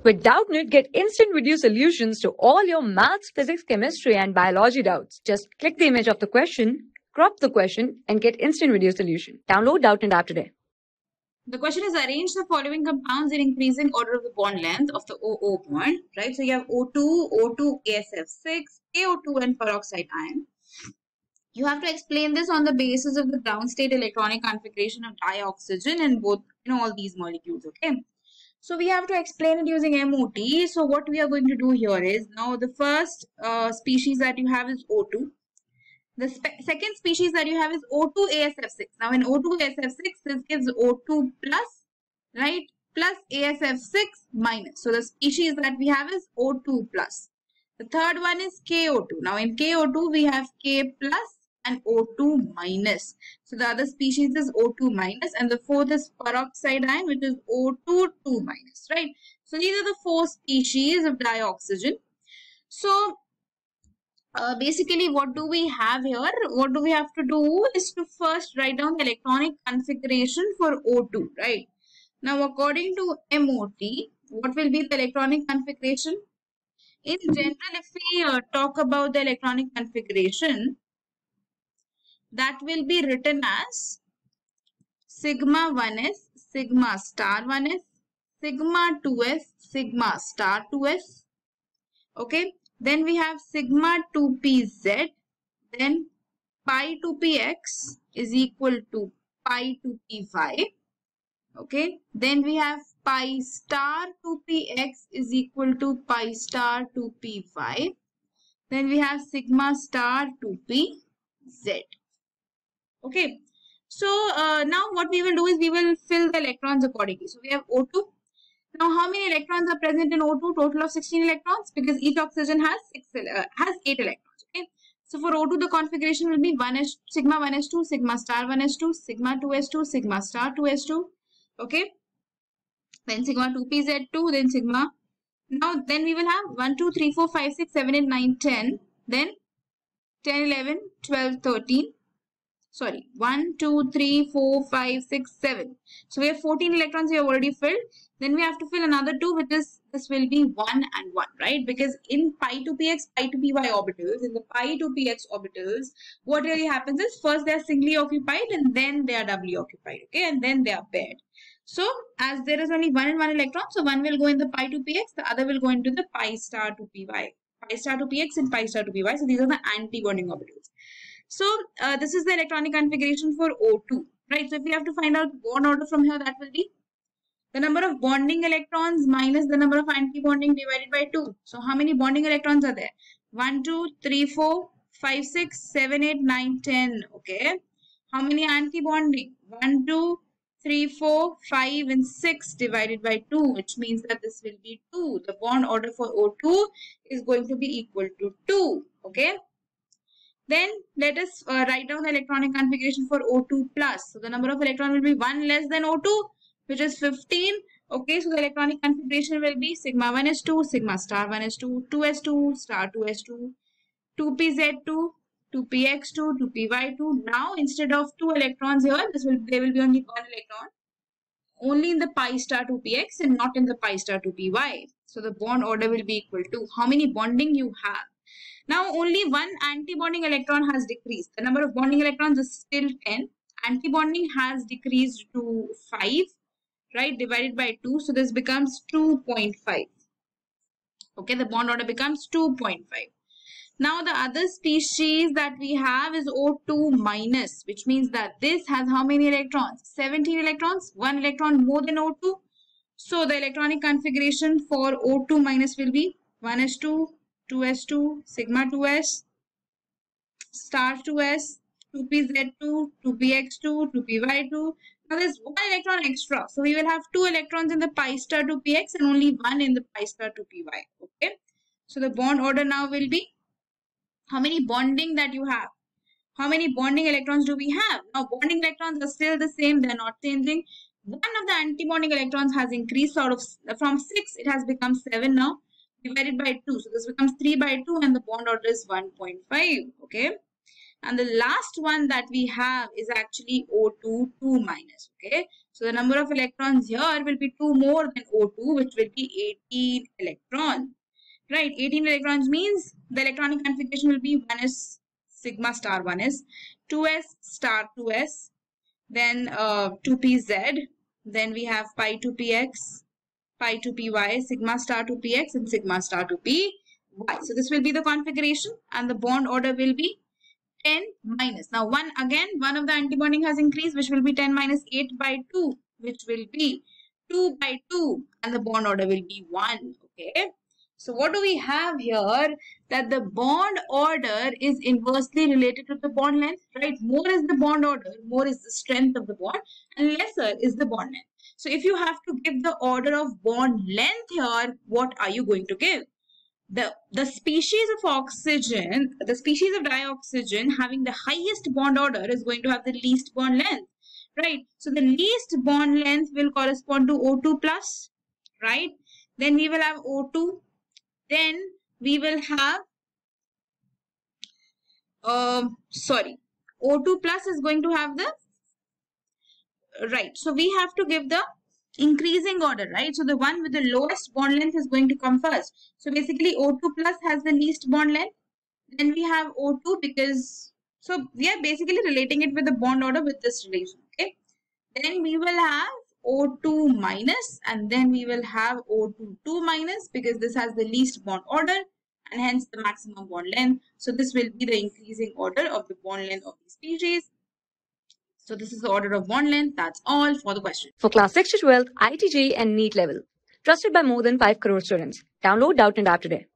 With Doubtnut, get instant video solutions to all your maths, physics, chemistry, and biology doubts. Just click the image of the question, crop the question, and get instant video solution. Download Doubtnut app today. The question is, arrange the following compounds in increasing order of the bond length of the OO bond, right? So you have O2, O2, ASF6, KO2, and peroxide ion. You have to explain this on the basis of the ground state electronic configuration of dioxygen in both, all these molecules, okay? So we have to explain it using MOT. So what we are going to do here is, now the first species that you have is O2. The second species that you have is O2ASF6. Now in O2ASF6, this gives O2 plus, right, plus ASF6 minus. So the species that we have is O2 plus. The third one is KO2. Now in KO2, we have K plus and O2 minus. So the other species is O2 minus, and the fourth is peroxide ion, which is O2 2 minus, right? So these are the four species of dioxygen. So basically, what do we have here? What do we have to do is to first write down the electronic configuration for O2, right? Now, according to MOT, what will be the electronic configuration? In general, if we talk about the electronic configuration, that will be written as sigma 1s, sigma star 1s, sigma 2s, sigma star 2s, okay? Then we have sigma 2pz, then pi 2px is equal to pi 2py, okay? Then we have pi star 2px is equal to pi star 2py. Then we have sigma star 2pz, okay? So now what we will do is we will fill the electrons accordingly. So we have O2. Now, how many electrons are present in O2? Total of 16 electrons, because each oxygen has 8 electrons. Okay. So for O2, the configuration will be sigma 1s2, sigma star 1s2, sigma 2s2, sigma star 2s2. Okay. Then sigma 2pz2, then sigma. Now, then we will have 1, 2, 3, 4, 5, 6, 7, 8, 9, 10. Then 10, 11, 12, 13. Sorry, 1, 2, 3, 4, 5, 6, 7. So we have 14 electrons we have already filled. Then we have to fill another 2, which is, this will be 1 and 1, right? Because in pi 2px, pi 2py orbitals, in the pi 2px orbitals, what really happens is first they are singly occupied and then they are doubly occupied, okay? And then they are paired. So as there is only 1 and 1 electron, so one will go in the pi 2px, the other will go into the pi star 2py. Pi star 2px and pi star 2py. So these are the anti-bonding orbitals. So this is the electronic configuration for O2, right? So if we have to find out bond order from here, that will be the number of bonding electrons minus the number of anti-bonding divided by 2. So how many bonding electrons are there? 1, 2, 3, 4, 5, 6, 7, 8, 9, 10. Okay. How many anti-bonding? 1, 2, 3, 4, 5 and 6 divided by 2, which means that this will be 2. The bond order for O2 is going to be equal to 2. Okay. Then let us write down the electronic configuration for O2 plus. So the number of electrons will be 1 less than O2, which is 15. Okay, so the electronic configuration will be sigma 1s2, sigma star 1s2, 2s2, star 2s2, 2pz2, 2px2, 2py2. Now instead of 2 electrons here, there will be only 1 electron, only in the pi star 2px and not in the pi star 2py. So the bond order will be equal to how many bonding you have. Now only one anti-bonding electron has decreased. The number of bonding electrons is still 10. Anti-bonding has decreased to 5, right, divided by 2. So this becomes 2.5. Okay, the bond order becomes 2.5. Now the other species that we have is O2 minus, which means that this has how many electrons? 17 electrons, 1 electron more than O2. So the electronic configuration for O2 minus will be 1s2, 2s2, sigma 2s, star 2s, 2pz2, 2px2, 2py2. Now there's 1 electron extra. So we will have 2 electrons in the pi star 2px and only 1 in the pi star 2py. Okay. So the bond order now will be how many bonding that you have. How many bonding electrons do we have? Now bonding electrons are still the same. They're not changing. One of the anti-bonding electrons has increased from 6. It has become 7 now, divided by 2. So this becomes 3 by 2 and the bond order is 1.5. Okay. And the last one that we have is actually O2 2 minus. Okay, so the number of electrons here will be 2 more than O2, which will be 18 electrons. Right, 18 electrons means the electronic configuration will be 1s sigma star 1s, 2s star 2s, then 2pz, then we have pi 2px, pi 2py, sigma star 2px, and sigma star 2py. So this will be the configuration, and the bond order will be 10 minus. Now one of the antibonding has increased, which will be 10 minus 8 by 2, which will be 2 by 2, and the bond order will be 1. Okay. So what do we have here? That the bond order is inversely related to the bond length, right? More is the bond order, more is the strength of the bond, and lesser is the bond length. So if you have to give the order of bond length here, what are you going to give? The species of oxygen, the species of dioxygen having the highest bond order is going to have the least bond length, right? So the least bond length will correspond to O2 plus, right? Then we will have O2. Then we will have, O2 plus is going to have the, right. So we have to give the increasing order, right? So the one with the lowest bond length is going to come first. So basically O2 plus has the least bond length. Then we have O2 because, so we are basically relating it with the bond order with this relation, okay? Then we will have O2 minus, and then we will have O2 2 minus because this has the least bond order and hence the maximum bond length. So this will be the increasing order of the bond length of the species. So this is the order of bond length. That's all for the question. For class 6 to 12, IIT JEE and NEET level. Trusted by more than 5 crore students. Download Doubtnut app today.